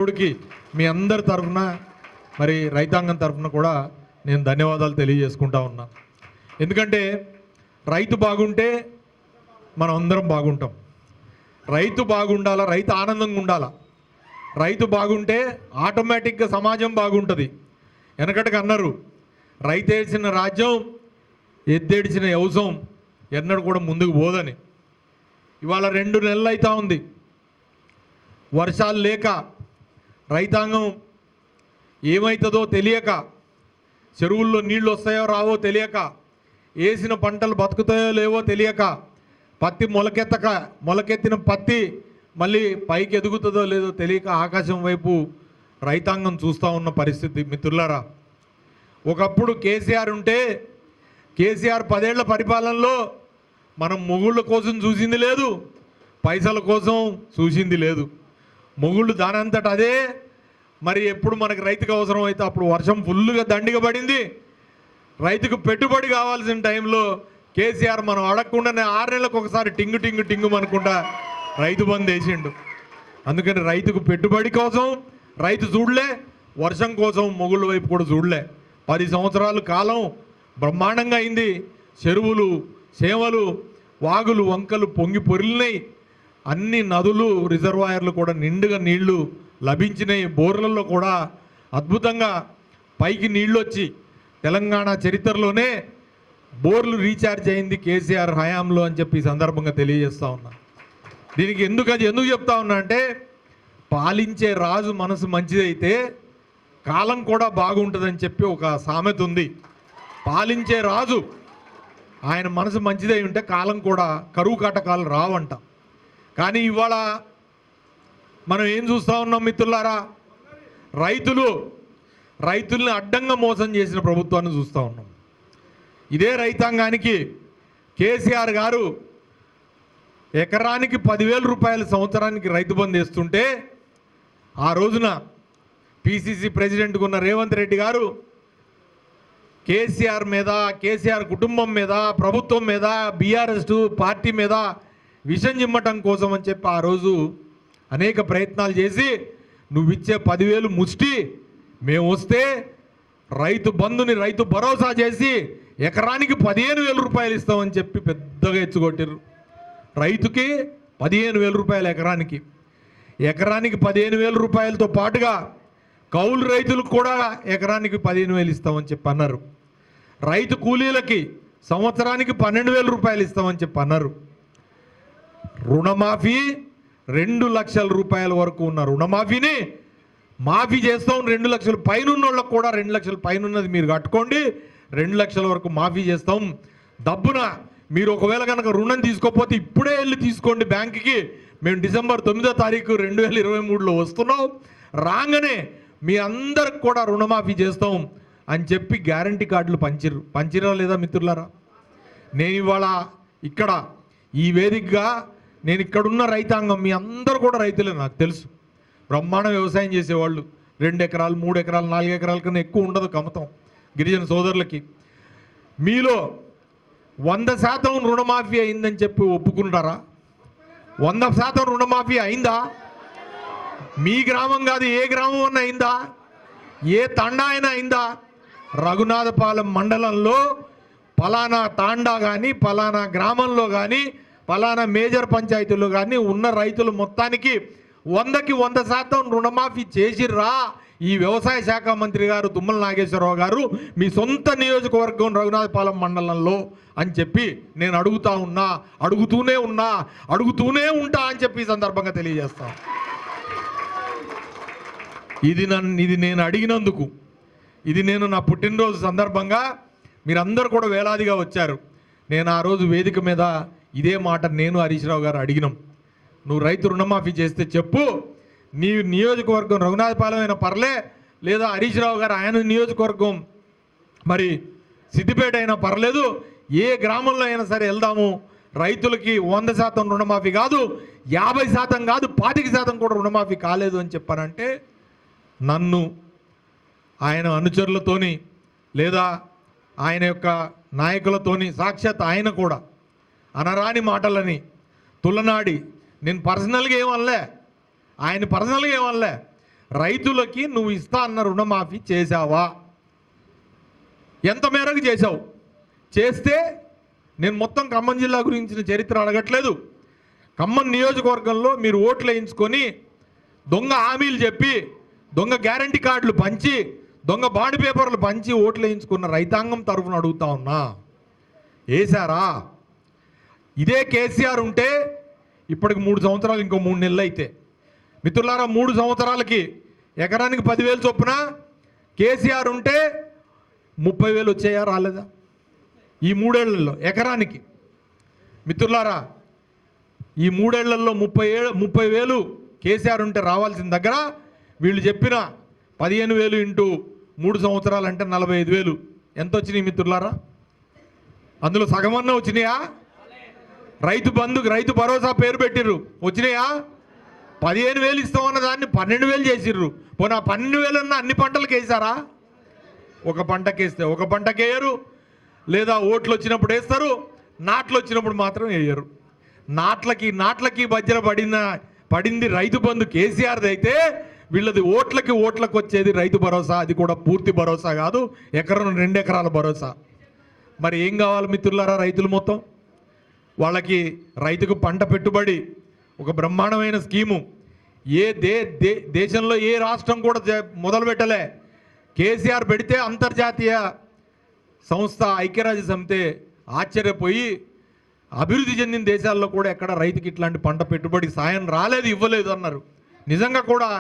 దేవుడికి మీ అందరి తరఫున మరి రైతాంగం తరఫున కూడా నేను ధన్యవాదాలు తెలియజేసుకుంటా ఉన్నా. ఎందుకంటే రైతు బాగుంటే మనం అందరం బాగుంటాం. రైతు బాగుండాలా, రైతు ఆనందంగా ఉండాలా. రైతు బాగుంటే ఆటోమేటిక్గా సమాజం బాగుంటుంది. వెనకటికి అన్నారు, రైతు ఏడ్చిన రాజ్యం ఎద్దేడిచిన వ్యవసాయం ఎన్నడూ కూడా ముందుకు పోదని. ఇవాళ 2 నెలలు అవుతా ఉంది. వర్షాలు లేక రైతాంగం ఏమవుతుందో తెలియక, చెరువుల్లో నీళ్ళు వస్తాయో రావో తెలియక, వేసిన పంటలు బతుకుతాయో లేవో తెలియక, పత్తి మొలకెత్తిన పత్తి మళ్ళీ పైకి ఎదుగుతుందో లేదో తెలియక ఆకాశం వైపు రైతాంగం చూస్తూ ఉన్న పరిస్థితి. మిత్రులారా, ఒకప్పుడు కేసీఆర్ ఉంటే కేసీఆర్ 10 ఏళ్ల పరిపాలనలో మనం మొగుళ్ళ కోసం చూసింది లేదు, పైసల కోసం చూసింది లేదు. మొగుళ్ళు దానంతట అదే మరి ఎప్పుడు మనకు రైతుకు అవసరం అయితే అప్పుడు వర్షం ఫుల్గా దండిగా పడింది. రైతుకు పెట్టుబడి కావాల్సిన టైంలో కేసీఆర్ మనం అడగకుండానే 6 నెలలకు ఒకసారి టింగు అనుకుంటా రైతు బంద్ వేసిండు. అందుకని రైతుకు పెట్టుబడి కోసం రైతు చూడలే, వర్షం కోసం మొగుళ్ళ వైపు కూడా చూడలే. 10 సంవత్సరాల కాలం బ్రహ్మాండంగా అయింది. చెరువులు, చేమలు, వాగులు, వంకలు పొంగి పొరిలినాయి. అన్ని నదులు, రిజర్వాయర్లు కూడా నిండుగా నీళ్లు లభించినాయి. బోర్లలో కూడా అద్భుతంగా పైకి నీళ్ళు వచ్చి తెలంగాణ చరిత్రలోనే బోర్లు రీఛార్జ్ అయింది కేసీఆర్ హయాంలో అని చెప్పి ఈ సందర్భంగా తెలియజేస్తూ ఉన్నా. దీనికి ఎందుకు చెప్తా ఉన్నా అంటే, పాలించే రాజు మనసు మంచిదైతే కాలం కూడా బాగుంటుందని చెప్పి ఒక సామెత ఉంది. పాలించే రాజు ఆయన మనసు మంచిదై ఉంటే కాలం కూడా కరువు కాటకాలు రావంట. కానీ ఇవాళ మనం ఏం చూస్తూ ఉన్నాం మిత్రులారా, రైతుల్ని అడ్డంగా మోసం చేసిన ప్రభుత్వాన్ని చూస్తూ ఉన్నాం. ఇదే రైతాంగానికి కేసీఆర్ గారు ఎకరానికి 10,000 రూపాయల సంవత్సరానికి రైతు బంధు వేస్తుంటే, ఆ రోజున పిసిసి ప్రెసిడెంట్గా ఉన్న రేవంత్ రెడ్డి గారు కేసీఆర్ మీద, కేసీఆర్ కుటుంబం మీద, ప్రభుత్వం మీద, బీఆర్ఎస్ పార్టీ మీద విషం చిమ్మటం కోసం అని చెప్పి ఆ రోజు అనేక ప్రయత్నాలు చేసి, నువ్విచ్చే 10,000 ముష్టి, మేము వస్తే రైతు బంధుని రైతు భరోసా చేసి ఎకరానికి 15,000 రూపాయలు ఇస్తామని చెప్పి పెద్దగా ఎత్తుకొట్టారు. రైతుకి 15,000 రూపాయలు ఎకరానికి 15,000 రూపాయలతో పాటుగా కౌలు రైతులకు కూడా ఎకరానికి 15,000 ఇస్తామని చెప్పి అన్నారు. రైతు కూలీలకి సంవత్సరానికి 12,000 రూపాయలు ఇస్తామని చెప్పి అన్నారు. రుణమాఫీ 2 లక్షల రూపాయల వరకు ఉన్న రుణమాఫీని మాఫీ చేస్తాం. 2 లక్షల పైన ఉన్న వాళ్ళకు కూడా 2 లక్షల పైన ఉన్నది మీరు కట్టుకోండి, 2 లక్షల వరకు మాఫీ చేస్తాం. డబ్బున మీరు ఒకవేళ కనుక రుణం తీసుకోకపోతే ఇప్పుడే వెళ్ళి తీసుకోండి బ్యాంకుకి, మేము డిసెంబర్ 9వ తారీఖు 2023లో వస్తున్నాం, రాగానే మీ అందరికి కూడా రుణమాఫీ చేస్తాం అని చెప్పి గ్యారంటీ కార్డులు పంచిరా లేదా మిత్రులారా? నేను ఇవాళ ఇక్కడ ఈ వేదికగా నేను ఇక్కడున్న రైతాంగం మీ అందరూ కూడా రైతులే, నాకు తెలుసు. బ్రహ్మాండ వ్యవసాయం చేసేవాళ్ళు, 2 ఎకరాలు 3 ఎకరాలు 4 ఎకరాల కన్నా ఎక్కువ ఉండదు కమతం గిరిజన సోదరులకి. మీలో 100% రుణమాఫీ అయిందని చెప్పి ఒప్పుకుంటారా? 100% రుణమాఫీ అయిందా? మీ గ్రామం కాదు, ఏ గ్రామం అన్నా అయిందా? ఏ తండా అయినా అయిందా? రఘునాథపాలెం మండలంలో పలానా తాండా కానీ, పలానా గ్రామంలో కానీ, పలానా మేజర్ పంచాయతీలో కానీ ఉన్న రైతులు మొత్తానికి 100కి 100% రుణమాఫీ చేసిర్రా ఈ వ్యవసాయ శాఖ మంత్రి గారు తుమ్మల నాగేశ్వరరావు గారు మీ సొంత నియోజకవర్గం రఘునాథపాలెం మండలంలో అని చెప్పి నేను అడుగుతూనే ఉంటా అని చెప్పి ఈ సందర్భంగా తెలియజేస్తాను. ఇది నేను అడిగినందుకు, ఇది నేను నా పుట్టినరోజు సందర్భంగా మీరందరూ కూడా వేలాదిగా వచ్చారు. నేను ఆ రోజు వేదిక మీద ఇదే మాట నేను హరీష్ రావు గారు అడిగినాం. నువ్వు రైతు రుణమాఫీ చేస్తే చెప్పు, నీ నియోజకవర్గం రఘునాథపాలెం అయినా పర్లే, లేదా హరీష్ రావు గారు ఆయన నియోజకవర్గం మరి సిద్దిపేట అయినా పర్లేదు, ఏ గ్రామంలో అయినా సరే వెళ్దాము. రైతులకి 100% రుణమాఫీ కాదు, 50% కాదు, 25% కూడా రుణమాఫీ కాలేదు అని చెప్పానంటే నన్ను ఆయన అనుచరులతోని లేదా ఆయన యొక్క నాయకులతోని సాక్షాత్ ఆయన కూడా అనరాని మాటలని తులనాడి, నేను పర్సనల్గా ఏమనలే, ఆయన పర్సనల్గా ఏమనలే, రైతులకి నువ్వు ఇస్తా అన్న రుణమాఫీ చేశావా? ఎంత మేరకు చేశావు? చేస్తే నేను మొత్తం ఖమ్మం జిల్లా గురించిన చరిత్ర అడగట్లేదు. ఖమ్మం నియోజకవర్గంలో మీరు ఓట్లు వేయించుకొని దొంగ హామీలు చెప్పి దొంగ గ్యారంటీ కార్డులు పంచి దొంగ బాండ్ పేపర్లు పంచి ఓట్లు వేయించుకున్న రైతాంగం తరఫున అడుగుతా ఉన్నా, వేశారా? ఇదే కేసీఆర్ ఉంటే ఇప్పటికి 3 సంవత్సరాలు, ఇంకో 3 నెలలు అయితే మిత్రులారా, 3 సంవత్సరాలకి ఎకరానికి 10,000 చొప్పున కేసీఆర్ ఉంటే 30,000 వచ్చాయా? రాలేదా? ఈ 3 ఏళ్లలో ఎకరానికి. మిత్రులారా, ఈ 3 ఏళ్లలో 30,000 కేసీఆర్ ఉంటే రావాల్సిన దగ్గర వీళ్ళు చెప్పిన 15,000 ఇంటూ 3 సంవత్సరాలు అంటే 45,000 ఎంత వచ్చినాయి మిత్రులారా? అందులో సగమన్నా వచ్చినాయా? రైతు బంధుకు రైతు భరోసా పేరు పెట్టిర్రు, వచ్చినాయా? 15,000 ఇస్తామన్న దాన్ని 12,000 చేసిర్రు. పోనీ ఆ 12,000 అన్న అన్ని పంటలకు వేసారా? ఒక పంటకేస్తే ఒక పంటకి వేయరు, లేదా ఓట్లు వచ్చినప్పుడు వేస్తారు, నాట్లు వచ్చినప్పుడు మాత్రం వేయరు. నాట్లకి మధ్యన పడింది రైతు బంధు కేసీఆర్ది అయితే, వీళ్ళది ఓట్లకి వచ్చేది రైతు భరోసా. అది కూడా పూర్తి భరోసా కాదు, ఎకరం 2 ఎకరాల భరోసా. మరి ఏం కావాలి మిత్రులారా? రైతులు మొత్తం వాళ్ళకి రైతుకు పంట పెట్టుబడి ఒక బ్రహ్మాండమైన స్కీము. దేశంలో ఏ రాష్ట్రం కూడా మొదలు పెట్టలే. కేసీఆర్ పెడితే అంతర్జాతీయ సంస్థ ఐక్యరాజ్య సమితి ఆశ్చర్యపోయి అభివృద్ధి చెందిన దేశాల్లో కూడా ఎక్కడ రైతుకి ఇట్లాంటి పంట పెట్టుబడి సాయం రాలేదు, ఇవ్వలేదు అన్నారు. నిజంగా కూడా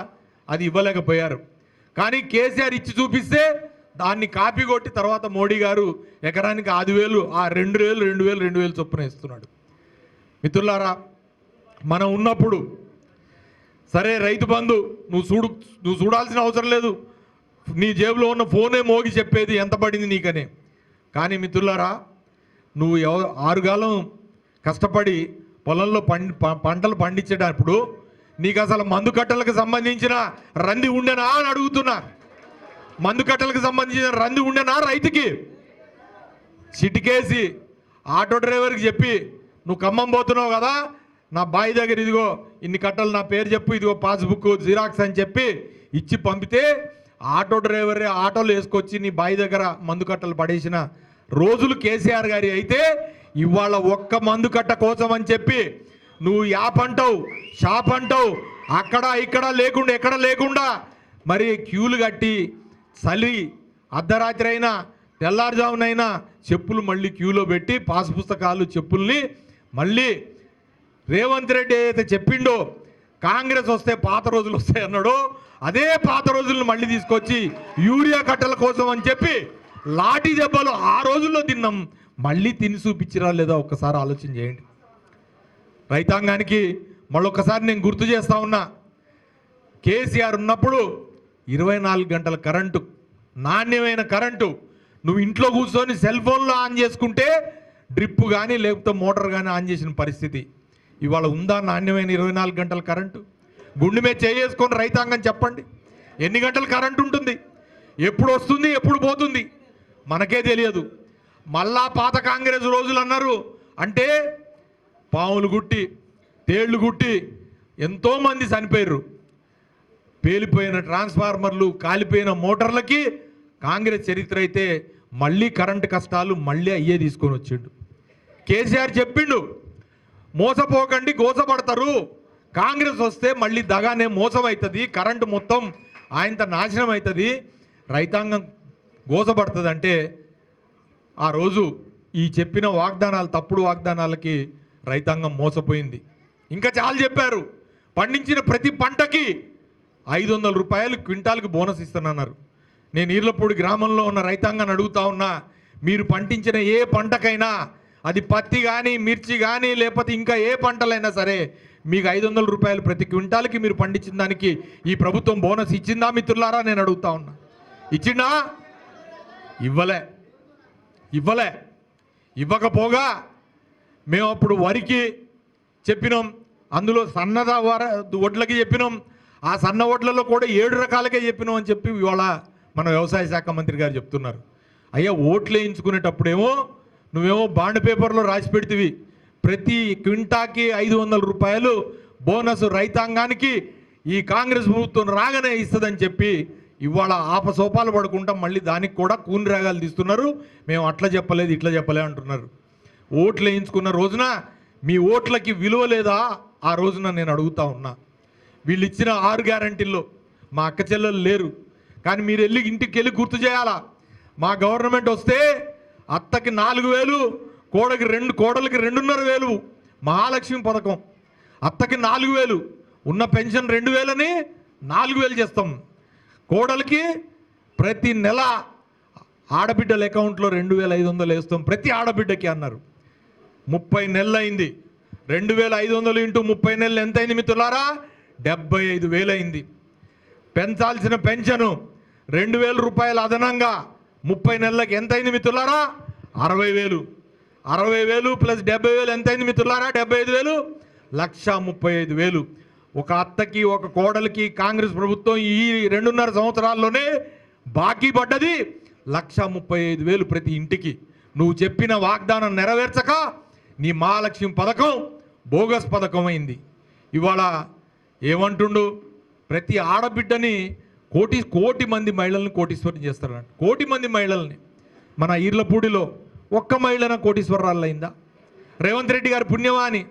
అది ఇవ్వలేకపోయారు. కానీ కేసీఆర్ ఇచ్చి చూపిస్తే దాన్ని కాపీ కొట్టి తర్వాత మోడీ గారు ఎకరానికి 5,000, ఆ 2,000 చొప్పున ఇస్తున్నాడు. మిత్రులారా, మనం ఉన్నప్పుడు సరే రైతు బంధు నువ్వు చూడాల్సిన అవసరం లేదు, నీ జేబులో ఉన్న ఫోనే మోగి చెప్పేది ఎంత పడింది నీకనే. కానీ మిత్రులారా, నువ్వు 6 కాలం కష్టపడి పొలంలో పంటలు పండించేటప్పుడు నీకు అసలు మందు కట్టలకు సంబంధించిన రంది ఉండేనా అని అడుగుతున్నా. మందు కట్టలకు సంబంధించిన రంది ఉండేనా రైతుకి? చిటికేసి ఆటో డ్రైవర్కి చెప్పి, నువ్వు ఖమ్మం పోతున్నావు కదా, నా బాయి దగ్గర ఇదిగో ఇన్ని కట్టలు నా పేరు చెప్పు, ఇదిగో పాస్బుక్ జిరాక్స్ అని చెప్పి ఇచ్చి పంపితే ఆటో డ్రైవరే ఆటోలు వేసుకొచ్చి నీ బాయి దగ్గర మందు కట్టలు పడేసిన రోజులు కేసీఆర్ గారి అయితే, ఇవాళ ఒక్క మందు కట్ట కోసం అని చెప్పి నువ్వు యాప్ అంటావు, షాప్ అంటావు, అక్కడ ఇక్కడ లేకుండా ఎక్కడ లేకుండా మరి క్యూలు కట్టి చలి అర్ధరాత్రి అయినా తెల్లారుజామునైనా చెప్పులు మళ్ళీ క్యూలో పెట్టి పాస్ పుస్తకాలు చెప్పుల్ని మళ్ళీ రేవంత్ రెడ్డి ఏదైతే చెప్పిండో కాంగ్రెస్ వస్తే పాత రోజులు వస్తాయి అన్నాడో, అదే పాత రోజులను మళ్ళీ తీసుకొచ్చి యూరియా కట్టల కోసం అని చెప్పి లాఠీ దెబ్బలు ఆ రోజుల్లో తిన్నాం, మళ్ళీ తిని చూపించిరా లేదా ఒక్కసారి ఆలోచన చేయండి. రైతాంగానికి మళ్ళొక్కసారి నేను గుర్తు చేస్తా ఉన్నా, కేసీఆర్ ఉన్నప్పుడు 24 గంటల కరెంటు, నాణ్యమైన కరెంటు. నువ్వు ఇంట్లో కూర్చొని సెల్ ఫోన్లో ఆన్ చేసుకుంటే డ్రిప్ కానీ లేకపోతే మోటార్ కానీ ఆన్ చేసిన పరిస్థితి. ఇవాళ ఉందా నాణ్యమైన 24 గంటల కరెంటు? గుండె మీద చేసుకొని రైతాంగం చెప్పండి, ఎన్ని గంటల కరెంటు ఉంటుంది, ఎప్పుడు వస్తుంది, ఎప్పుడు పోతుంది, మనకే తెలియదు. మళ్ళా పాత కాంగ్రెస్ రోజులు అన్నారు అంటే పాములు గుట్టి తేళ్లు గుట్టి ఎంతోమంది చనిపోయారు. పేలిపోయిన ట్రాన్స్ఫార్మర్లు, కాలిపోయిన మోటార్లకి కాంగ్రెస్ చరిత్ర అయితే మళ్ళీ కరెంటు కష్టాలు మళ్ళీ అయ్యే తీసుకొని వచ్చిండు. కేసీఆర్ చెప్పిండు, మోసపోకండి గోసపడతారు, కాంగ్రెస్ వస్తే మళ్ళీ దగానే మోసం అవుతుంది, కరెంటు మొత్తం ఆయనతో నాశనం అవుతుంది, రైతాంగం గోసపడుతుంది. అంటే ఆ రోజు ఈ చెప్పిన వాగ్దానాలు, తప్పుడు వాగ్దానాలకి రైతాంగం మోసపోయింది. ఇంకా చాలా చెప్పారు, పండించిన ప్రతి పంటకి 500 రూపాయలు క్వింటాల్కి బోనస్ ఇస్తానన్నారు. నేను ఈర్లపూడి గ్రామంలో ఉన్న రైతాంగాన్ని అడుగుతా ఉన్నా, మీరు పండించిన ఏ పంటకైనా, అది పత్తి కానీ మిర్చి కానీ లేకపోతే ఇంకా ఏ పంటలైనా సరే, మీకు 500 రూపాయలు ప్రతి క్వింటాల్కి మీరు పండించిన దానికి ఈ ప్రభుత్వం బోనస్ ఇచ్చిందా మిత్రులారా? నేను అడుగుతా ఉన్నా, ఇచ్చిందా? ఇవ్వకపోగా మేము అప్పుడు వరికి చెప్పినాం, అందులో సన్నద వడ్లకి చెప్పినాం, ఆ సన్న వడ్లలో కూడా 7 రకాలకే చెప్పినాం అని చెప్పి ఇవాళ మన వ్యవసాయ శాఖ మంత్రి గారు చెప్తున్నారు. అయ్యా, ఓట్లు వేయించుకునేటప్పుడేమో నువ్వేమో బాండ్ పేపర్లో రాసి పెడితివి, ప్రతి క్వింటాకి 500 రూపాయలు బోనస్ రైతాంగానికి ఈ కాంగ్రెస్ ప్రభుత్వం రాగానే ఇస్తుందని చెప్పి ఇవాళ ఆపసోపాలు పడుకుంటాం, మళ్ళీ దానికి కూడా కూని రాగాలు తీస్తున్నారు. మేము అట్లా చెప్పలేదు ఇట్లా చెప్పలే అంటున్నారు. ఓట్లు వేయించుకున్న రోజున మీ ఓట్లకి విలువ లేదా? ఆ రోజున నేను అడుగుతా ఉన్నా. వీళ్ళు ఇచ్చిన 6 గ్యారంటీల్లో మా అక్క చెల్లెలు లేరు, కానీ మీరు వెళ్ళి ఇంటికి వెళ్ళి గుర్తు చేయాలా. మా గవర్నమెంట్ వస్తే అత్తకి 4,000, కోడలికి 2,500 మహాలక్ష్మి పథకం. అత్తకి 4,000 ఉన్న పెన్షన్ 2,000 అని 4,000 చేస్తాం. కోడలికి ప్రతి నెల ఆడబిడ్డల అకౌంట్లో 2,500 వేస్తాం ప్రతి ఆడబిడ్డకి అన్నారు. 30 నెలలు అయింది. 2,500 ఇంటూ 30 నెలలు ఎంత అయింది మిత్రులారా? 75,000 అయింది. పెంచాల్సిన పెన్షను 2,000 రూపాయలు అదనంగా 30 నెలలకు ఎంత అయింది మిత్రులారా? 60,000. 60,000 ప్లస్ 70,000 ఎంత అయింది మిత్రులారా? 75,000. 1,35,000. ఒక అత్తకి ఒక కోడలికి కాంగ్రెస్ ప్రభుత్వం ఈ 2.5 సంవత్సరాల్లోనే బాకీ పడ్డది 1,35,000 ప్రతి ఇంటికి. నువ్వు చెప్పిన వాగ్దానం నెరవేర్చక నీ మహాలక్ష్మి పథకం బోగస్ పథకం అయింది. ఇవాళ ఏమంటుండు? ప్రతి ఆడబిడ్డని కోటి మంది మహిళల్ని కోటీశ్వరం చేస్తారంట. 1 కోటి మంది మహిళల్ని. మన ఈర్లపూడిలో ఒక్క మహిళన కోటీశ్వరరాలు అయిందా? రేవంత్ రెడ్డి గారి పుణ్యమాని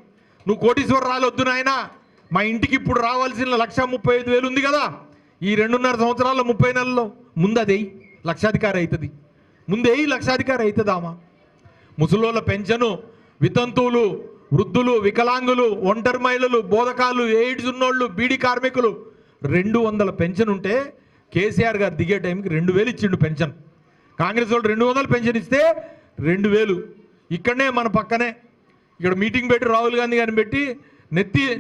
నువ్వు కోటీశ్వరరాలు వద్దు నాయనా, మా ఇంటికి ఇప్పుడు రావాల్సిన 1,35,000 ఉంది కదా, ఈ 2.5 సంవత్సరాల్లో 30 నెలల్లో ముందు అది లక్షాధికారి అవుతుంది. ముందే లక్షాధికారి అవుతుందామా? ముసలోళ్ళ పెన్షను, వితంతువులు, వృద్ధులు, వికలాంగులు, ఒంటరి మహిళలు, బోధకాలు, ఎయిడ్స్ ఉన్నోళ్ళు, బీడీ కార్మికులు 200 పెన్షన్ ఉంటే కేసీఆర్ గారు దిగే టైంకి 2,000 ఇచ్చిండు పెన్షన్. కాంగ్రెస్ వాళ్ళు 200 పెన్షన్ ఇస్తే 2,000. ఇక్కడనే మన పక్కనే ఇక్కడ మీటింగ్ పెట్టి రాహుల్ గాంధీ గారిని పెట్టి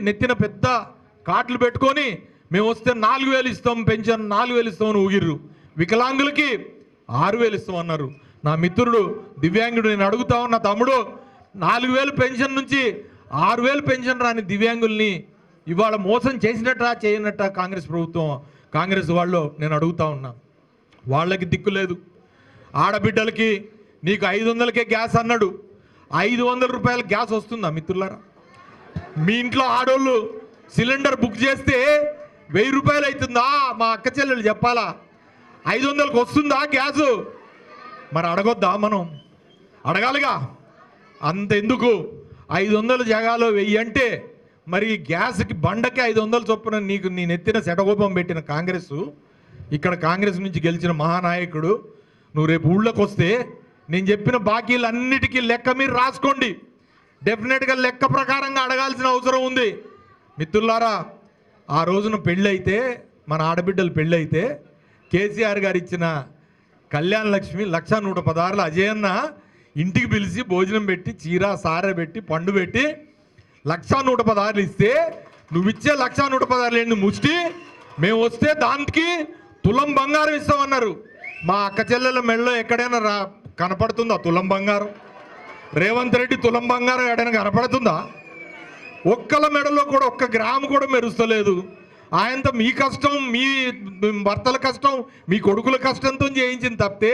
నెత్తిన పెద్ద కార్డులు పెట్టుకొని మేము వస్తే 4,000 ఇస్తాం పెన్షన్, 4,000 ఇస్తామని ఊగిర్రు. వికలాంగులకి 6,000 ఇస్తామన్నారు. నా మిత్రుడు దివ్యాంగుడు, నేను అడుగుతా ఉన్నా తమ్ముడు, 4,000 పెన్షన్ నుంచి 6,000 పెన్షన్ రాని దివ్యాంగుల్ని ఇవాళ మోసం చేసినట్టా చేయనట్టా కాంగ్రెస్ ప్రభుత్వం, కాంగ్రెస్ వాళ్ళు నేను అడుగుతా ఉన్నా. వాళ్ళకి దిక్కు లేదు. ఆడబిడ్డలకి నీకు 500కే గ్యాస్ అన్నాడు. 500 రూపాయల గ్యాస్ వస్తుందా మిత్రులారా? మీ ఇంట్లో ఆడోళ్ళు సిలిండర్ బుక్ చేస్తే 1,000 రూపాయలు అవుతుందా? మా అక్క చెల్లెలు చెప్పాలా? 500కి వస్తుందా గ్యాసు? మరి అడగొద్దా? మనం అడగాలిగా. అంతెందుకు 500 జగాలో 1000 అంటే మరి గ్యాస్కి బండకి 500 చొప్పున నీకు నీ నెత్తిన శటగోపం పెట్టిన కాంగ్రెస్, ఇక్కడ కాంగ్రెస్ నుంచి గెలిచిన మహానాయకుడు, నువ్వు రేపు ఊళ్ళోకి వస్తే నేను చెప్పిన బాకీలన్నిటికీ లెక్క మీరు రాసుకోండి. డెఫినెట్గా లెక్క ప్రకారంగా అడగాల్సిన అవసరం ఉంది. మిత్రులారా, ఆ రోజున పెళ్ళైతే, మన ఆడబిడ్డలు పెళ్ళైతే కేసీఆర్ గారు ఇచ్చిన కళ్యాణ లక్ష్మి 1,116 అజయన్న ఇంటికి పిలిచి భోజనం పెట్టి చీర సారె పెట్టి పండు పెట్టి 1,116 ఇస్తే నువ్విచ్చే 1,116 ఏంటి ముష్టి, మేము వస్తే దానికి తులం బంగారం ఇస్తామన్నారు. మా అక్క చెల్లెల మెడలో ఎక్కడైనా కనపడుతుందా తులం బంగారం? రేవంత్ రెడ్డి తులం బంగారం ఎక్కడైనా కనపడుతుందా? ఒక్కల మెడలో కూడా 1 గ్రాము కూడా మెరుస్తలేదు. ఆయనతో మీ కష్టం, మీ భర్తల కష్టం, మీ కొడుకుల కష్టంతో చేయించింది తప్పితే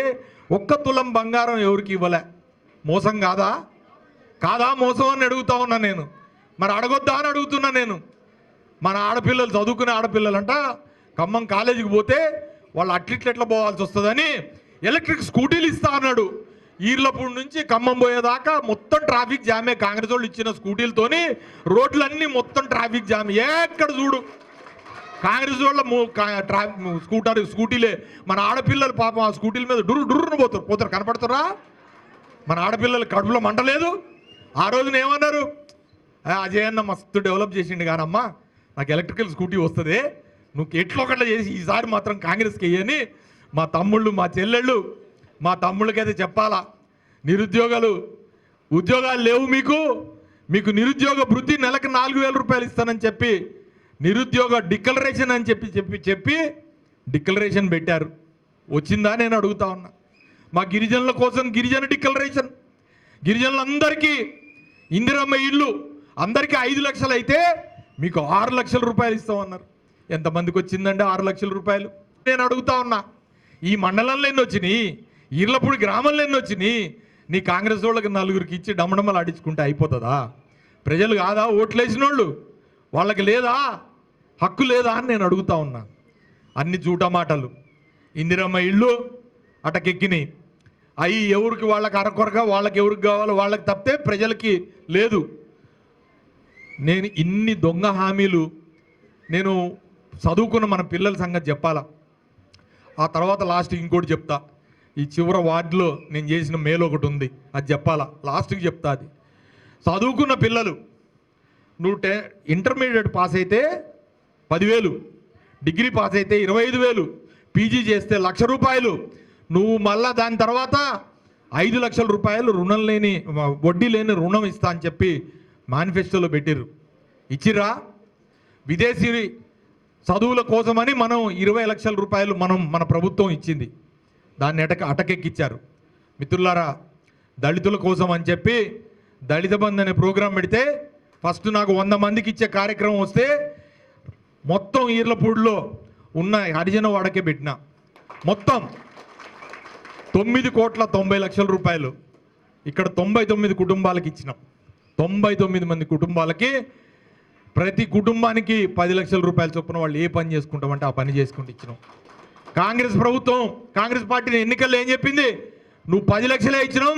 1 తులం బంగారం ఎవరికి ఇవ్వలే. మోసం కాదా? కాదా మోసం అని అడుగుతా ఉన్నా నేను. మరి అడగొద్దా అని అడుగుతున్నా నేను. మన ఆడపిల్లలు, చదువుకునే ఆడపిల్లలంట ఖమ్మం కాలేజీకి పోతే వాళ్ళు అట్లిట్లెట్లా పోవాల్సి వస్తుందని ఎలక్ట్రిక్ స్కూటీలు ఇస్తా అన్నాడు. ఈర్లపూడి నుంచి ఖమ్మం పోయేదాకా మొత్తం ట్రాఫిక్ జామే. కాంగ్రెస్ వాళ్ళు ఇచ్చిన స్కూటీలతోని రోడ్లన్నీ మొత్తం ట్రాఫిక్ జామ్. ఎక్కడ చూడు కాంగ్రెస్ వాళ్ళ స్కూటీలే. మన ఆడపిల్లలు పాపం ఆ స్కూటీల మీద డుర్రును పోతారు కనపడుతురా? మన ఆడపిల్లలు కడుపులో మంటలేదు. ఆ రోజున ఏమన్నారు? అజయ్ అన్న మస్తు డెవలప్ చేసిండు కానమ్మా, నాకు ఎలక్ట్రికల్ స్కూటీ వస్తుంది, నువ్వు ఎట్లా ఒకట్లా చేసి ఈసారి మాత్రం కాంగ్రెస్కి వెయ్యని మా తమ్ముళ్ళు, మా చెల్లెళ్ళు, మా తమ్ముళ్ళకైతే చెప్పాలా. ఉద్యోగాలు లేవు మీకు నిరుద్యోగ భృతి నెలకు 4,000 రూపాయలు ఇస్తానని చెప్పి నిరుద్యోగ డిక్లరేషన్ అని చెప్పి డిక్లరేషన్ పెట్టారు. వచ్చిందా నేను అడుగుతా ఉన్నా. మా గిరిజనుల కోసం గిరిజన డిక్లరేషన్, గిరిజనులందరికీ ఇందిరమ్మ ఇల్లు అందరికీ 5 లక్షలు అయితే మీకు 6 లక్షల రూపాయలు ఇస్తామన్నారు. ఎంతమందికి వచ్చిందండి 6 లక్షల రూపాయలు? నేను అడుగుతా ఉన్నా. ఈ మండలంలో ఎన్ని వచ్చినాయి? ఈర్లపూడి గ్రామంలో ఎన్ని వచ్చినాయి? నీ కాంగ్రెస్ వాళ్ళకి 4గురికి ఇచ్చి డమ్మడమ్మలు ఆడించుకుంటే అయిపోతుందా? ప్రజలు కాదా ఓట్లేసిన వాళ్ళు? వాళ్ళకి లేదా? హక్కు లేదా అని నేను అడుగుతా ఉన్నా. అన్ని జూట మాటలు. ఇందిరమ్మ ఇళ్ళు అటకెక్కినాయి. అవి ఎవరికి వాళ్ళకి అరకొరగా, వాళ్ళకి ఎవరికి కావాలో వాళ్ళకి తప్పితే ప్రజలకి లేదు. నేను ఇన్ని దొంగ హామీలు నేను చదువుకున్న మన పిల్లల సంగతి చెప్పాలా. ఆ తర్వాత లాస్ట్కి ఇంకోటి చెప్తా. ఈ చివరి వార్డులో నేను చేసిన మేలు ఒకటి ఉంది, అది చెప్పాలా, లాస్ట్కి చెప్తా. అది చదువుకున్న పిల్లలు, నువ్వు ఇంటర్మీడియట్ పాస్ అయితే 10,000, డిగ్రీ పాస్ అయితే 25,000, పీజీ చేస్తే ₹1,00,000, నువ్వు మళ్ళా దాని తర్వాత 5 లక్షల రూపాయలు రుణం లేని, వడ్డీ లేని రుణం ఇస్తా అని చెప్పి మేనిఫెస్టోలో పెట్టిర్రు. ఇచ్చిర్రా? విదేశీ చదువుల కోసమని మనం 20 లక్షల రూపాయలు మన ప్రభుత్వం ఇచ్చింది. దాన్ని అటకెక్కిచ్చారు. మిత్రులారా, దళితుల కోసం అని చెప్పి దళిత బంధు అనే ప్రోగ్రాం పెడితే ఫస్ట్ నాకు 100 మందికి ఇచ్చే కార్యక్రమం వస్తే మొత్తం ఈర్లపూడిలో ఉన్న హరిజన వాడకే పెట్టిన. మొత్తం 9,90,00,000 రూపాయలు ఇక్కడ 99 కుటుంబాలకి ఇచ్చినాం. 99 మంది కుటుంబాలకి ప్రతి కుటుంబానికి 10 లక్షల రూపాయలు చొప్పున వాళ్ళు ఏ పని చేసుకుంటామంటే ఆ పని చేసుకుంటూ ఇచ్చినాం. కాంగ్రెస్ ప్రభుత్వం, కాంగ్రెస్ పార్టీని ఎన్నికల్లో ఏం చెప్పింది? నువ్వు 10 లక్షలే ఇచ్చినాం,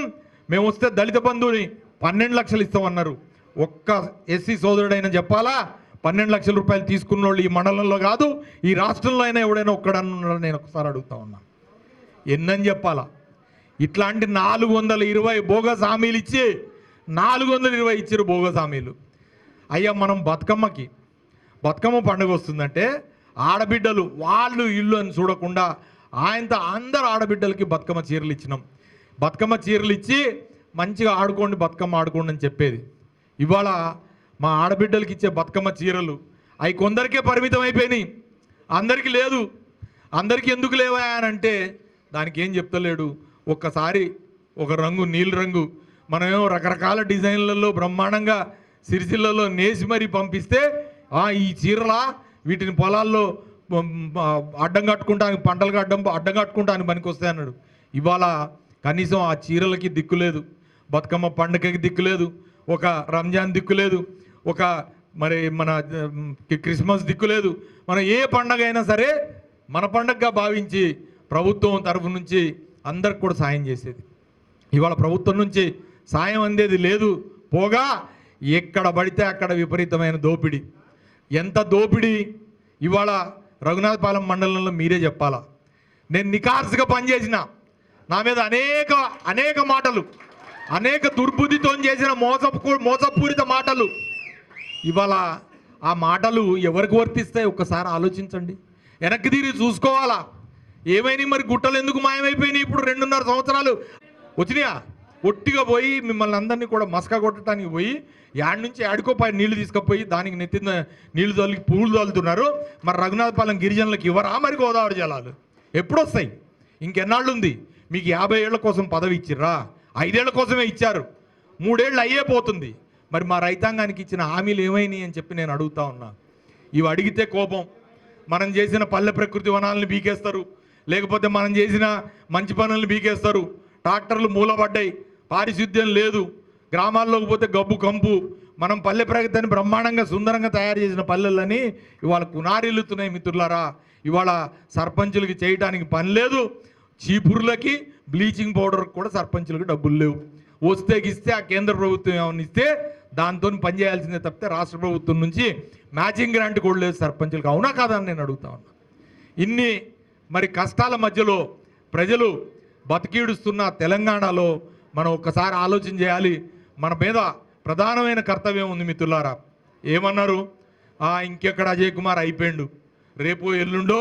మేము వస్తే దళిత బంధువుని 12 లక్షలు ఇస్తామన్నారు. ఒక్క ఎస్సీ సోదరుడైనా చెప్పాలా, 12 లక్షల రూపాయలు తీసుకున్న వాళ్ళు ఈ మండలంలో కాదు, ఈ రాష్ట్రంలో అయినా ఎవడైనా ఒక్కడన్నా నేను ఒకసారి అడుగుతా ఉన్నా. ఎన్నని చెప్పాలా? ఇట్లాంటి 420 బోగస్ హామీలు ఇచ్చి 420 ఇచ్చారు బోగస్ హామీలు. అయ్యా, మనం బతుకమ్మ పండుగ వస్తుందంటే ఆడబిడ్డలు వాళ్ళు ఇల్లు అని చూడకుండా ఆయనతో అందరు ఆడబిడ్డలకి బతుకమ్మ చీరలు ఇచ్చినాం. బతుకమ్మ చీరలు ఇచ్చి మంచిగా ఆడుకోండి, బతుకమ్మ ఆడుకోండి అని చెప్పేది. ఇవాళ మా ఆడబిడ్డలకి ఇచ్చే బతుకమ్మ చీరలు అవి కొందరికే పరిమితం అయిపోయినాయి, అందరికీ లేదు. అందరికీ ఎందుకు లేవా అని అంటే దానికి ఏం చెప్తలేడు. ఒక్కసారి ఒక రంగు, నీలి రంగు, మనమేమో రకరకాల డిజైన్లలో బ్రహ్మాండంగా సిరిసిల్లలో నేసి మరీ పంపిస్తే ఈ చీరలా, వీటిని పొలాల్లో అడ్డం కట్టుకుంటానికి, పంటలకు అడ్డం కట్టుకుంటానికి పనికి వస్తాయి అన్నాడు. ఇవాళ కనీసం ఆ చీరలకి దిక్కు లేదు, బతుకమ్మ పండుగకి దిక్కు లేదు, ఒక రంజాన్ దిక్కు లేదు, ఒక మరి మన క్రిస్మస్ దిక్కు లేదు. మనం ఏ పండగ అయినా సరే మన పండగగా భావించి ప్రభుత్వం తరఫు నుంచి అందరికి కూడా సాయం చేసేది. ఇవాళ ప్రభుత్వం నుంచి సాయం అందేది లేదు. పోగా ఎక్కడ పడితే అక్కడ విపరీతమైన దోపిడీ. ఎంత దోపిడీ! ఇవాళ రఘునాథపాలెం మండలంలో మీరే చెప్పాలా. నేను నికార్సుగా పనిచేసిన, నా మీద అనేక మాటలు, అనేక దుర్బుద్ధితో చేసిన మోసపూరిత మాటలు. ఇవాళ ఆ మాటలు ఎవరికి వర్తిస్తాయి ఒక్కసారి ఆలోచించండి. వెనక్కి తిరిగి చూసుకోవాలా. ఏమైనా మరి గుట్టలు ఎందుకు మాయమైపోయినాయి? ఇప్పుడు 2.5 సంవత్సరాలు వచ్చినాయా? ఒట్టిగా పోయి మిమ్మల్ని అందరినీ కూడా మస్కా కొట్టడానికి పోయి యాడ్ నుంచి ఆడుకోపోయి నీళ్లు తీసుకుపోయి దానికి నెత్తిన నీళ్లు తల్లి పూలు తల్లుతున్నారు. మరి రఘునాథపాలెం గిరిజనులకు ఇవ్వరా మరి గోదావరి జలాలు? ఎప్పుడు వస్తాయి? ఇంకెన్నాళ్ళు ఉంది? మీకు 50 ఏళ్ల కోసం పదవి ఇచ్చిర్రా? 5 ఏళ్ల కోసమే ఇచ్చారు. 3 ఏళ్ళు అయ్యే పోతుంది. మరి మా రైతాంగానికి ఇచ్చిన హామీలు ఏమైనాయి అని చెప్పి నేను అడుగుతా ఉన్నా. ఇవి అడిగితే కోపం. మనం చేసిన పల్లె ప్రకృతి వనాలను బీకేస్తారు, లేకపోతే మనం చేసిన మంచి పనులను బీకేస్తారు. ట్రాక్టర్లు మూలపడ్డాయి, పారిశుద్ధ్యం లేదు, గ్రామాల్లోకి పోతే గబ్బు కంపు. మనం పల్లె ప్రగతిని బ్రహ్మాండంగా సుందరంగా తయారు చేసిన పల్లెలని ఇవాళ కునారిల్లుతున్నాయి. మిత్రులారా, ఇవాళ సర్పంచులకి చేయడానికి పని లేదు, చీపుర్లకి బ్లీచింగ్ పౌడర్కి కూడా సర్పంచులకు డబ్బులు లేవు. వస్తే గిస్తే ఆ కేంద్ర ప్రభుత్వం ఏమైనా ఇస్తే దాంతో పనిచేయాల్సిందే తప్పితే రాష్ట్ర ప్రభుత్వం నుంచి మ్యాచింగ్ గ్రాంట్ కూడా లేదు సర్పంచులకు. అవునా కాదని నేను అడుగుతా ఉన్నా. ఇన్ని మరి కష్టాల మధ్యలో ప్రజలు బతికీడుస్తున్న తెలంగాణలో మనం ఒక్కసారి ఆలోచన చేయాలి. మన మీద ప్రధానమైన కర్తవ్యం ఉంది మిత్రులారా. ఏమన్నారు? ఇంకెక్కడ అజయ్ కుమార్ అయిపోయిండు, రేపు ఎల్లుండో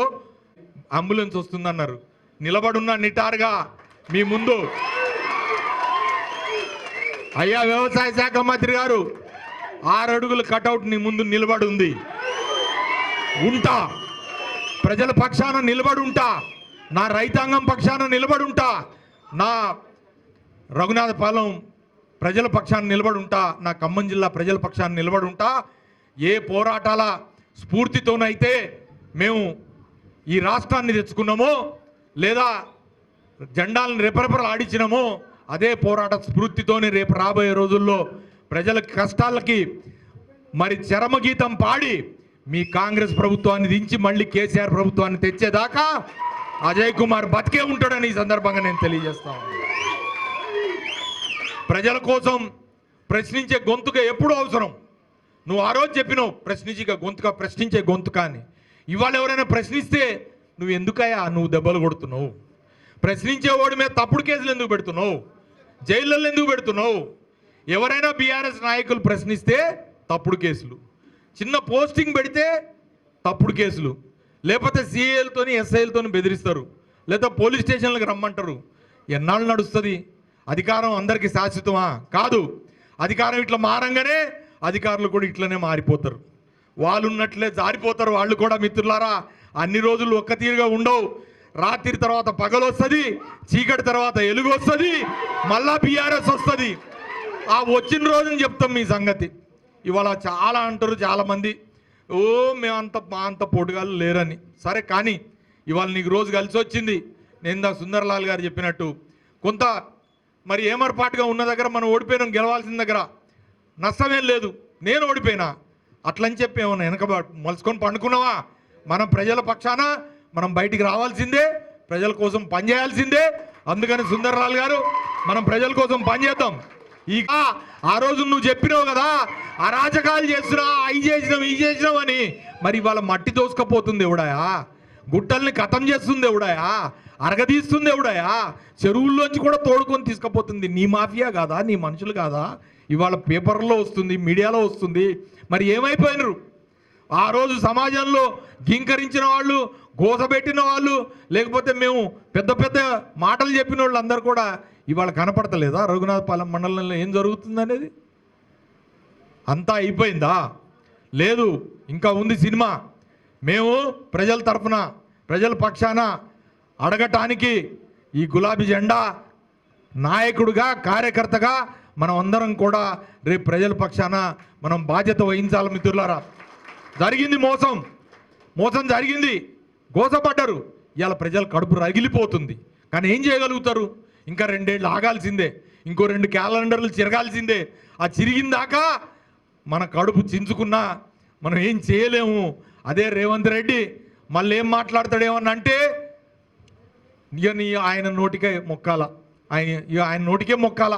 అంబులెన్స్ వస్తుందన్నారు. నిలబడున్న నిటారుగా మీ ముందు అయ్యా వ్యవసాయ శాఖ మంత్రి గారు 6 అడుగుల కటౌట్ నీ ముందు నిలబడి ఉంది. ఉంటా, ప్రజల పక్షాన నిలబడి ఉంటా, నా రైతాంగం పక్షాన నిలబడి ఉంటా, నా రఘునాథపాలెం ప్రజల పక్షాన నిలబడి ఉంటా, నా ఖమ్మం జిల్లా ప్రజల పక్షాన నిలబడి ఉంటా. ఏ పోరాటాల స్ఫూర్తితోనైతే మేము ఈ రాష్ట్రాన్ని తెచ్చుకున్నామో, లేదా జెండాలను రెపరెపలు ఆడించినామో, అదే పోరాట స్ఫూర్తితోని రేపు రాబోయే రోజుల్లో ప్రజల కష్టాలకి మరి చరమగీతం పాడి మీ కాంగ్రెస్ ప్రభుత్వాన్ని దించి మళ్ళీ కేసీఆర్ ప్రభుత్వాన్ని తెచ్చేదాకా అజయ్ కుమార్ బతికే ఉంటాడని ఈ సందర్భంగా నేను తెలియజేస్తాను. ప్రజల కోసం ప్రశ్నించే గొంతుక ఎప్పుడు అవసరం. నువ్వు ఆ రోజు చెప్పినావు ప్రశ్నించే గొంతుక అని. ఇవాళ ఎవరైనా ప్రశ్నిస్తే నువ్వు ఎందుకయ్యా నువ్వు దెబ్బలు కొడుతున్నావు? ప్రశ్నించే వాడి మీద తప్పుడు కేసులు ఎందుకు పెడుతున్నావు? జైళ్ళల్లో ఎందుకు పెడుతున్నావు? ఎవరైనా బీఆర్ఎస్ నాయకులు ప్రశ్నిస్తే తప్పుడు కేసులు, చిన్న పోస్టింగ్ పెడితే తప్పుడు కేసులు, లేకపోతే సిఐలతోని ఎస్ఐలతోని బెదిరిస్తారు, లేదా పోలీస్ స్టేషన్లకు రమ్మంటారు. ఎన్నాళ్ళు నడుస్తుంది? అధికారం అందరికీ శాశ్వతమా? కాదు. అధికారం ఇట్లా మారంగానే అధికారులు కూడా ఇట్లనే మారిపోతారు. వాళ్ళు ఉన్నట్లే జారిపోతారు వాళ్ళు కూడా. మిత్రులారా, అన్ని రోజులు ఒక్క తీరుగా ఉండవు. రాత్రి తర్వాత పగలు వస్తుంది, చీకటి తర్వాత ఎలుగు వస్తుంది, మళ్ళా బీఆర్ఎస్ వస్తుంది. ఆ వచ్చిన రోజుని చెప్తాం మీ సంగతి. ఇవాళ చాలా అంటారు చాలామంది, ఓ మేమంత మా అంత పోటుగాళ్ళు లేరని. సరే, కానీ ఇవాళ నీకు రోజు కలిసి వచ్చింది. నేను సుందర్లాల్ గారు చెప్పినట్టు కొంత మరి ఏమర్పాటుగా ఉన్న దగ్గర మనం ఓడిపోయినాం, గెలవాల్సిన దగ్గర నష్టమేం లేదు. నేను ఓడిపోయినా అట్లని చెప్పి ఏమన్నా వెనక మలుచుకొని పండుకున్నావా? మనం ప్రజల పక్షాన మనం బయటికి రావాల్సిందే, ప్రజల కోసం పనిచేయాల్సిందే. అందుకని సుందర్లాల్ గారు, మనం ప్రజల కోసం పనిచేద్దాం. ఇక ఆ రోజు నువ్వు చెప్పినావు కదా, అరాచకాలు చేస్తున్నావు, అవి చేసినావు ఈ చేసినావు అని. మరి ఇవాళ మట్టి దోసుకపోతుంది ఎవడాయా? గుట్టల్ని ఖతం చేస్తుంది ఎవడాయా? అరగదీస్తుంది ఎవడాయా? చెరువుల్లోంచి కూడా తోడుకొని తీసుకుపోతుంది. నీ మాఫియా కాదా? నీ మనుషులు కాదా? ఇవాళ పేపర్లో వస్తుంది, మీడియాలో వస్తుంది. మరి ఏమైపోయినరు? ఆ రోజు సమాజంలో గింకరించిన వాళ్ళు, గోసబెట్టిన వాళ్ళు, లేకపోతే మేము పెద్ద పెద్ద మాటలు చెప్పిన వాళ్ళు అందరూ కూడా ఇవాళ కనపడతలేదా? రఘునాథపాలెం మండలంలో ఏం జరుగుతుంది అనేది అంతా అయిపోయిందా? లేదు, ఇంకా ఉంది సినిమా. మేము ప్రజల తరఫున, ప్రజల పక్షాన అడగటానికి ఈ గులాబీ జెండా నాయకుడిగా, కార్యకర్తగా మనం అందరం కూడా రేపు ప్రజల పక్షాన మనం బాధ్యత వహించాలి. మిత్రులారా, జరిగింది మోసం జరిగింది, గోసపడ్డారు. ఇవాళ ప్రజల కడుపు రగిలిపోతుంది. కానీ ఏం చేయగలుగుతారు? ఇంకా 2 ఏళ్ళు ఆగాల్సిందే, ఇంకో 2 క్యాలెండర్లు చిరగాల్సిందే. ఆ చిరిగిన దాకా మన కడుపు చించుకున్నా మనం ఏం చేయలేము. అదే రేవంత్ రెడ్డి మళ్ళీ ఏం మాట్లాడతాడేమని అంటే, ఇక ఆయన నోటికే మొక్కాల, ఆయన నోటికే మొక్కాల.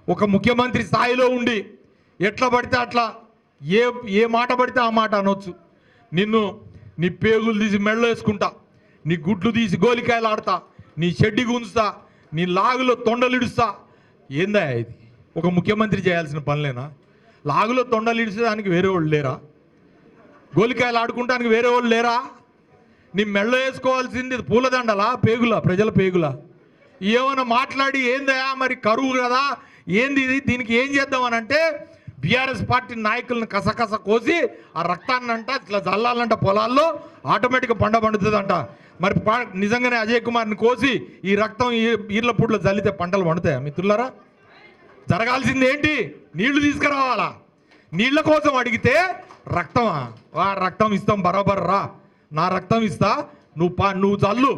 ఒక ముఖ్యమంత్రి స్థాయిలో ఉండి ఎట్లా పడితే అట్లా ఏ మాట పడితే ఆ మాట అనొచ్చు. నీ పేగులు తీసి మెడలో వేసుకుంటా, నీ గుడ్లు తీసి గోలికాయలు ఆడతా, నీ షెడ్డి గుంజుతా, నీ లాగులో తొండలిడుస్తా. ఏందా ఇది? ఒక ముఖ్యమంత్రి చేయాల్సిన పనులేనా? లాగులో తొండలిడిచేదానికి వేరే వాళ్ళు లేరా? గోలికాయలు ఆడుకుంటానికి వేరే వాళ్ళు లేరా? నీ మెడలో వేసుకోవాల్సింది పూలదండలా, పేగులా, ప్రజల పేగులా? ఏమైనా మాట్లాడి ఏందయా మరి కరువు కదా, ఏంది ఇది, దీనికి ఏం చేద్దామని అంటే బీఆర్ఎస్ పార్టీ నాయకులను కసకస కోసి ఆ రక్తాన్నంట ఇట్లా జల్లాలంట, పొలాల్లో ఆటోమేటిక్గా పండుతుందంట. మరి నిజంగానే అజయ్ కుమార్ని కోసి ఈ రక్తం ఈర్ల పూడ్లో జల్లితే పంటలు పండుతాయా? మిత్రులారా, జరగాల్సింది ఏంటి? నీళ్లు తీసుకురావాలా. నీళ్ల కోసం అడిగితే రక్తమా? రక్తం ఇస్తాం, బరాబర్ రా, నా రక్తం ఇస్తా, నువ్వు జల్లు.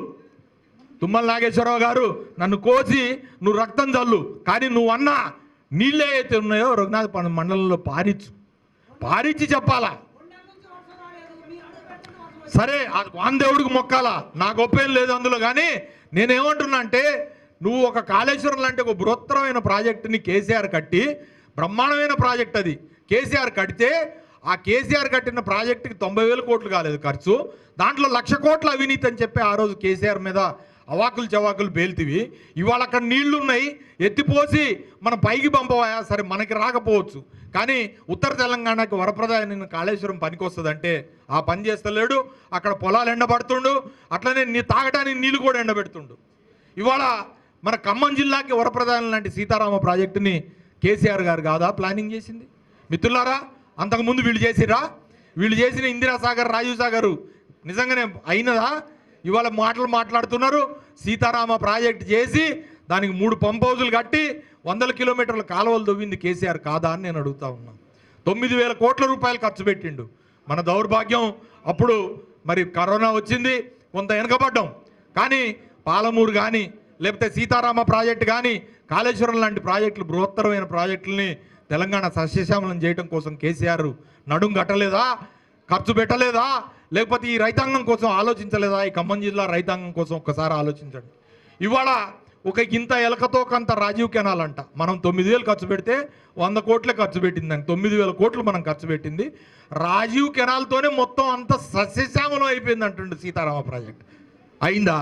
తుమ్మల నాగేశ్వరరావు గారు నన్ను కోసి నువ్వు రక్తం జల్లు, కానీ నువ్వు అన్నా నీళ్ళే అయితే ఉన్నాయో రఘునాథ మండలంలో పారిచ్చి చెప్పాలా. సరే, వాందేవుడికి మొక్కాలా, నా గొప్పేం లేదు అందులో. కానీ నేనేమంటున్నా అంటే, నువ్వు ఒక కాళేశ్వరం లాంటి ఒక బృహత్తరమైన ప్రాజెక్టుని కేసీఆర్ కట్టి, బ్రహ్మాండమైన ప్రాజెక్ట్ అది కేసీఆర్ కడితే, ఆ కేసీఆర్ కట్టిన ప్రాజెక్టుకి 90,000 కోట్లు కాలేదు ఖర్చు, దాంట్లో 1,00,000 కోట్ల అవినీతి అని చెప్పి ఆ రోజు కేసీఆర్ మీద అవాకులు చవాకులు పేల్తివి. ఇవాళ అక్కడ నీళ్లు ఉన్నాయి, ఎత్తిపోసి మనం పైకి పంపవాయా? సరే, మనకి రాకపోవచ్చు, కానీ ఉత్తర తెలంగాణకి వరప్రదాయ కాళేశ్వరం పనికి వస్తుందంటే ఆ పని చేస్తలేడు. అక్కడ పొలాలు ఎండబడుతుండు, అట్లనే తాగడానికి నీళ్ళు కూడా ఎండబెడుతుండు. ఇవాళ మన ఖమ్మం జిల్లాకి వరప్రదాయం లాంటి సీతారామ ప్రాజెక్టుని కేసీఆర్ గారు కాదా ప్లానింగ్ చేసింది? మిత్రులారా, అంతకుముందు వీళ్ళు చేసిరా? వీళ్ళు చేసిన ఇందిరాసాగర్, రాజీవ్ సాగర్ నిజంగానే అయినదా? ఇవాళ మాట్లాడుతున్నారు. సీతారామ ప్రాజెక్టు చేసి దానికి 3 పంప్ హౌజులు కట్టి 100 కిలోమీటర్ల కాలువలు తవ్వింది కేసీఆర్ కాదా అని నేను అడుగుతా ఉన్నా. 9,000 కోట్ల రూపాయలు ఖర్చు పెట్టిండు. మన దౌర్భాగ్యం అప్పుడు మరి కరోనా వచ్చింది, కొంత వెనకబడ్డాం. కానీ పాలమూరు కానీ, లేకపోతే సీతారామ ప్రాజెక్టు కానీ, కాళేశ్వరం లాంటి ప్రాజెక్టులు, బృహత్తరమైన ప్రాజెక్టులని తెలంగాణ సస్యశ్యామలం చేయడం కోసం కేసీఆర్ నడుం కట్టలేదా? ఖర్చు పెట్టలేదా? లేకపోతే ఈ రైతాంగం కోసం ఆలోచించలేదా? ఈ ఖమ్మం జిల్లా రైతాంగం కోసం ఒక్కసారి ఆలోచించండి. ఇవాళ ఒక ఇంత ఎలకతో కొంత రాజీవ్ కెనాల్ అంట, మనం 9,000 ఖర్చు పెడితే 100 కోట్లే ఖర్చు పెట్టిందండి. 9,000 కోట్లు మనం ఖర్చు పెట్టింది. రాజీవ్ కెనాల్తోనే మొత్తం అంత సస్యశ్యామలం అయిపోయింది అంటుండే సీతారామ ప్రాజెక్ట్. అయిందా?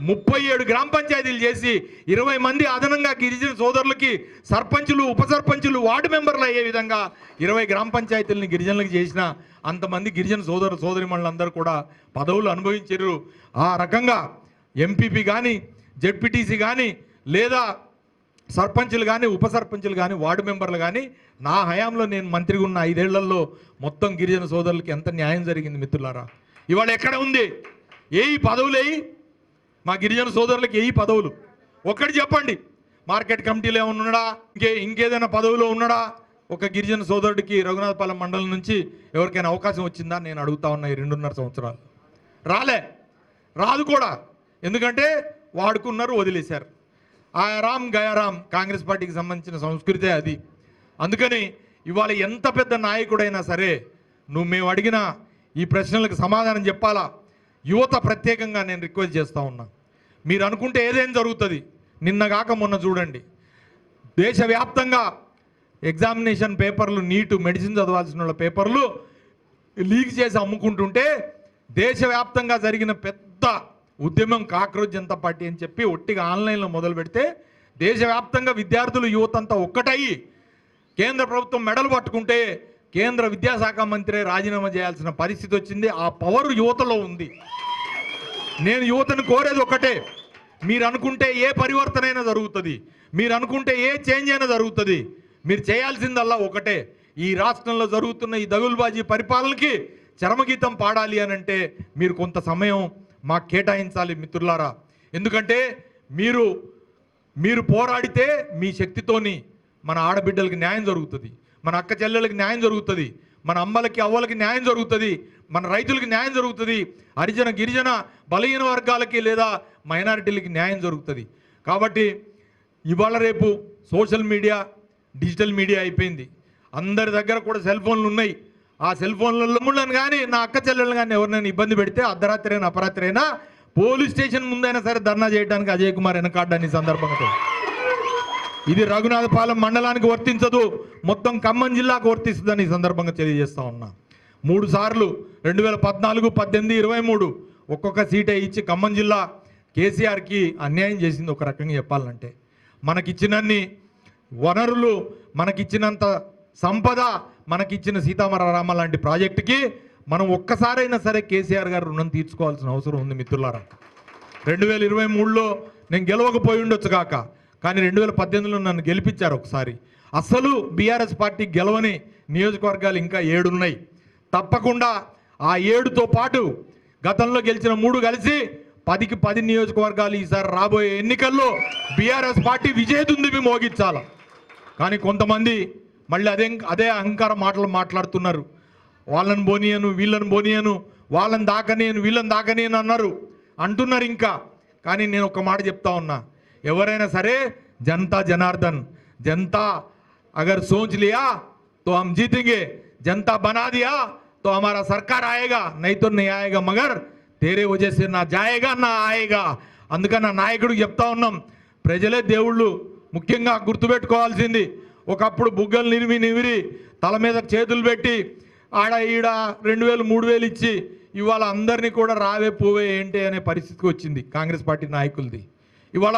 37 గ్రామ పంచాయతీలు చేసి 20 మంది అదనంగా గిరిజన సోదరులకి సర్పంచులు, ఉప సర్పంచులు, వార్డు మెంబర్లు అయ్యే విధంగా 20 గ్రామ పంచాయతీలని గిరిజనులకు చేసిన అంతమంది గిరిజన సోదరిమణులందరూ కూడా పదవులు అనుభవించారు. ఆ రకంగా ఎంపీపీ కానీ, జెడ్పీటీసీ కానీ, లేదా సర్పంచులు కానీ, ఉప సర్పంచులు కానీ, వార్డు మెంబర్లు కానీ, నా హయాంలో నేను మంత్రిగా ఉన్న 5 ఏళ్లలో మొత్తం గిరిజన సోదరులకి ఎంత న్యాయం జరిగింది మిత్రులారా? ఇవాళ ఎక్కడ ఉంది? ఏ పదవులేయి మా గిరిజన సోదరులకి? ఏ పదవులు ఒక్కటి చెప్పండి. మార్కెట్ కమిటీలో ఏమన్నా ఉన్నాడా? ఇంకేదైనా పదవిలో ఉన్నాడా? ఒక గిరిజన సోదరుడికి రఘునాథపాలెం మండలం నుంచి ఎవరికైనా అవకాశం వచ్చిందా నేను అడుగుతా ఉన్నా. ఈ 2.5 సంవత్సరాలు రాదు కూడా. ఎందుకంటే వాడుకున్నారు, వదిలేశారు. ఆయారాం గయారాం కాంగ్రెస్ పార్టీకి సంబంధించిన సంస్కృతే అది. అందుకని ఇవాళ ఎంత పెద్ద నాయకుడైనా సరే మేము అడిగిన ఈ ప్రశ్నలకు సమాధానం చెప్పాలా. యువత ప్రత్యేకంగా నేను రిక్వెస్ట్ చేస్తూ ఉన్నా. మీరు అనుకుంటే ఏదైనా జరుగుతుంది. నిన్నగాక మొన్న చూడండి, దేశవ్యాప్తంగా ఎగ్జామినేషన్ పేపర్లు, నీటు మెడిసిన్ చదవాల్సిన వాళ్ళ పేపర్లు లీక్ చేసి అమ్ముకుంటుంటే దేశవ్యాప్తంగా జరిగిన పెద్ద ఉద్యమం కాక్రోచ్ జనతా పార్టీ అని చెప్పి ఒట్టిగా ఆన్లైన్లో మొదలు పెడితే దేశవ్యాప్తంగా విద్యార్థులు, యువతంతా ఒక్కటయ్యి కేంద్ర ప్రభుత్వం మెడలు పట్టుకుంటే కేంద్ర విద్యాశాఖ మంత్రి రాజీనామా చేయాల్సిన పరిస్థితి వచ్చింది. ఆ పవర్ యువతలో ఉంది. నేను యువతను కోరేది ఒకటే, మీరు అనుకుంటే ఏ పరివర్తన అయినా జరుగుతుంది, మీరు అనుకుంటే ఏ చేంజ్ అయినా జరుగుతుంది. మీరు చేయాల్సిందల్లా ఒకటే, ఈ రాష్ట్రంలో జరుగుతున్న ఈ దగులుబాజీ పరిపాలనకి చరమగీతం పాడాలి అని అంటే మీరు కొంత సమయం మాకు కేటాయించాలి మిత్రులారా. ఎందుకంటే మీరు పోరాడితే మీ శక్తితోని మన ఆడబిడ్డలకి న్యాయం జరుగుతుంది, మన అక్క చెల్లెలకి న్యాయం జరుగుతుంది, మన అమ్మలకి అవ్వలకి న్యాయం జరుగుతుంది, మన రైతులకి న్యాయం జరుగుతుంది, హరిజన గిరిజన బలహీన వర్గాలకి లేదా మైనారిటీలకి న్యాయం జరుగుతుంది. కాబట్టి ఇవాళ రేపు సోషల్ మీడియా, డిజిటల్ మీడియా అయిపోయింది. అందరి దగ్గర కూడా సెల్ ఫోన్లు ఉన్నాయి. ఆ సెల్ ఫోన్లలో కానీ నా అక్క చెల్లెళ్ళు కానీ ఎవరినైనా ఇబ్బంది పెడితే అర్ధరాత్రి అయినా అపరాత్రి అయినా పోలీస్ స్టేషన్ ముందైనా సరే ధర్నా చేయడానికి అజయ్ కుమార్ వెనకాడ్డాన్ని సందర్భంగా. ఇది రఘునాథపాలెం మండలానికి వర్తించదు, మొత్తం ఖమ్మం జిల్లాకు వర్తిస్తుందని ఈ సందర్భంగా తెలియజేస్తా ఉన్నా. 3 సార్లు 2014, 18, 23 ఒక్కొక్క సీటే ఇచ్చి ఖమ్మం జిల్లా కేసీఆర్కి అన్యాయం చేసింది. ఒక రకంగా చెప్పాలంటే మనకిచ్చినన్ని వనరులు, మనకిచ్చినంత సంపద, మనకిచ్చిన సీతారామ లాంటి ప్రాజెక్టుకి మనం ఒక్కసారైనా సరే కేసీఆర్ గారు రుణం తీర్చుకోవాల్సిన అవసరం ఉంది మిత్రులారా. 2023లో నేను గెలవకపోయి ఉండొచ్చు కాక, కానీ 2018లో నన్ను గెలిపించారు ఒకసారి. అసలు బీఆర్ఎస్ పార్టీ గెలవని నియోజకవర్గాలు ఇంకా 7 ఉన్నాయి. తప్పకుండా ఆ 7తో పాటు గతంలో గెలిచిన 3 కలిసి 10కి 10 నియోజకవర్గాలు ఈసారి రాబోయే ఎన్నికల్లో బీఆర్ఎస్ పార్టీ విజయదుందుబి మోగించాల. కానీ కొంతమంది మళ్ళీ అదే అహంకార మాటలు మాట్లాడుతున్నారు. వాళ్ళని బోనియను, వీళ్ళని బోనియను, వాళ్ళని దాకనేను, వీళ్ళని దాకనేను అంటున్నారు ఇంకా. కానీ నేను ఒక మాట చెప్తా ఉన్నా, ఎవరైనా సరే जनता जनार्दन, जनता अगर सोच लिया तो हम जीतेंगे, जनता बना दिया तो हमारा सरकार आएगा, नहीं तो नहीं आएगा, मगर तेरे वजह से ना जाएगा ना आएगा. అందుకని నా నాయకుడికి చెప్తా ఉన్నాం, ప్రజలే దేవుళ్ళు. ముఖ్యంగా గుర్తుపెట్టుకోవాల్సింది, ఒకప్పుడు బుగ్గలు నిమిరి తల మీద చేతులు పెట్టి ఆడ ఈడ 2000 3000 ఇచ్చి ఇవాళ అందరినీ కూడా రావే పోవే ఏంటి అనే పరిస్థితికి వచ్చింది కాంగ్రెస్ పార్టీ నాయకులది. ఇవాళ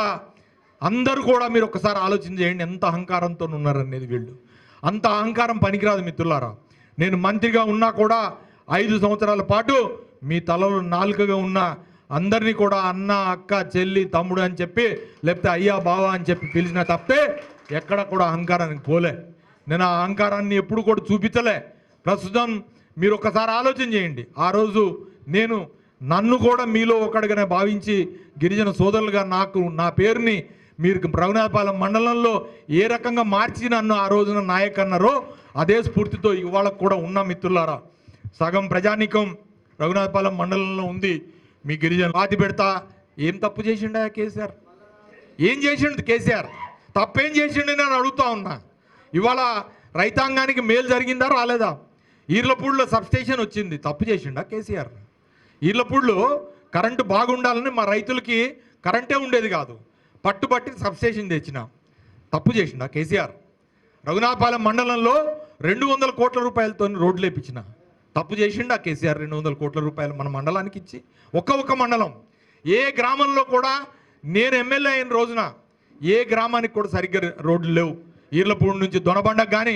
అందరూ కూడా మీరు ఒకసారి ఆలోచన చేయండి ఎంత అహంకారంతో ఉన్నారనేది. వీళ్ళు అంత అహంకారం పనికిరాదు మిత్రులారా. నేను మంత్రిగా ఉన్నా కూడా 5 సంవత్సరాల పాటు మీ తలలో నాలుకగా ఉన్న అందరినీ కూడా అన్న, అక్క, చెల్లి, తమ్ముడు అని చెప్పి, లేకపోతే అయ్యా బావా అని చెప్పి పిలిచిన తప్పే ఎక్కడ కూడా అహంకారానికి పోలే. నేను ఆ అహంకారాన్ని ఎప్పుడు కూడా చూపించలే. ప్రస్తుతం మీరు ఒకసారి ఆలోచన చేయండి, ఆ రోజు నన్ను కూడా మీలో ఒకడిగానే భావించి గిరిజన సోదరులుగా నా పేరుని మీరు రఘునాథపాలెం మండలంలో ఏ రకంగా మార్చి నన్ను ఆ రోజున నాయక్ అన్నారో అదే స్ఫూర్తితో ఇవాళ కూడా ఉన్న మిత్రులారా. సగం ప్రజానీకం రఘునాథపాలెం మండలంలో ఉంది. మీ గిరిజన పాతి పెడతా. ఏం తప్పు చేసిండా కేసీఆర్? ఏం చేసిండు కేసీఆర్? తప్పేం చేసిండు నేను అడుగుతా ఉన్నా. ఇవాళ రైతాంగానికి మేలు జరిగిందా రాలేదా? ఈర్లపూడిలో సబ్స్టేషన్ వచ్చింది, తప్పు చేసిండా కేసీఆర్? ఈర్లపూడిలో కరెంటు బాగుండాలని మా రైతులకి కరెంటే ఉండేది కాదు, పట్టుబట్టి సబ్స్టేషన్ తెచ్చిన, తప్పు చేసిండా కేసీఆర్? రఘునాథపాలెం మండలంలో 200 కోట్ల రూపాయలతో రోడ్లు వేయించిన, తప్పు చేసిండా కేసీఆర్? 200 కోట్ల రూపాయలు మన మండలానికి ఇచ్చి, ఒక్క మండలం, ఏ గ్రామంలో కూడా నేను ఎమ్మెల్యే అయిన రోజున ఏ గ్రామానికి కూడా సరిగ్గా రోడ్లు లేవు. ఈర్లపూడి నుంచి దొనబండకు కానీ